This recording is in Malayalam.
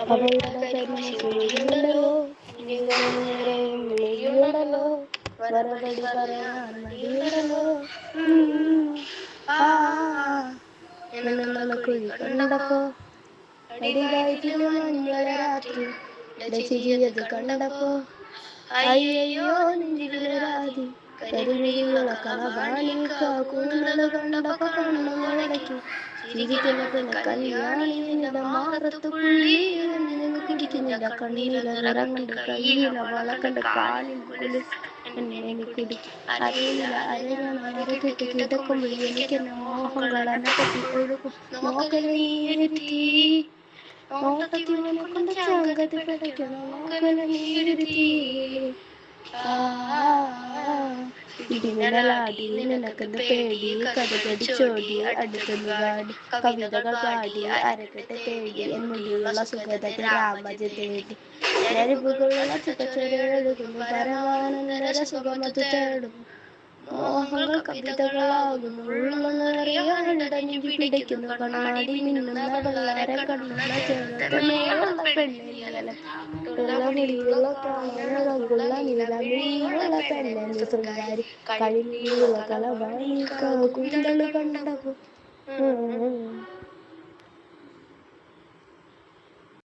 അവളുടെ കരിമഷിയുണ്ടല്ലോ, നിറയും മിഴിയുണ്ടല്ലോ, മറുപടി പറയാൻ മടിയുണ്ടല്ലോ. എന്നുള്ള കുഴി കണ്ടപ്പോ, അടിവയറ്റിലെ മഞ്ഞള രാത്രി ചിരിയത് കണ്ടപ്പോ, അയ്യോ നെഞ്ചിലെ രാതി കരിമിഴിയുള്ള കളവാണിക്ക കൂന്തല് കണ്ടപ്പോ കണ്ണുകളടക്കി ചിരിക്കുന്ന പെണ്ണ് കല്യാണി മാറത്ത് പുള്ളി കുടിക്കുന്നില്ല കണ്ണില നിറം കണ്ട് കയ്യില വളക്കണ്ട് കാലിൽ എന്നെ കുടിക്കും അറിയില്ല അരഞ്ഞിട്ട് കിടക്കുമ്പോൾ എനിക്ക് എന്നെ മോഹങ്ങൾ എന്നെ പറ്റി ഒഴുകും നോക്കല് നീരുത്തി നോട്ടത്തി മോനെ കൊണ്ട് ചങ്കതി പിടയ്ക്കണം നോക്കല് നീരുത്തി ഇടിമിന്നലാടി നിനക്കെന്ത് പേടി കഥകടി ചോടി അടുത്തൊന്ന് പാടി കവിതകൾ പാടി അരക്കെട്ട് തേടി എന്നിലുള്ള സുഗതത്തെ രാമജ തേടി ഞരിപ്പുകളുള്ള ചുക്കച്ചൊരൊഴുകുന്നു പരമാനന്ദര സുഖമത് തേടുന്നു മോഹങ്ങൾ കവിതകളാകുന്നു ഉള്ളറിയാനിടഞ്ഞു പിടിക്കുന്നു കണ്ണാടി മിന്നുന്ന വെള്ളാരെ കണ്ണുള്ള ചെറുതമേയുള്ള പെണ്ണിനിയല മുടിയുള്ള കാണുള്ള നീലമിഴിയുള്ള പെണ്ണെന്ന് ശൃംഗാരി കരിമിഴിയുള്ള കളവാണി കൂന്തള് കണ്ടപ്പോ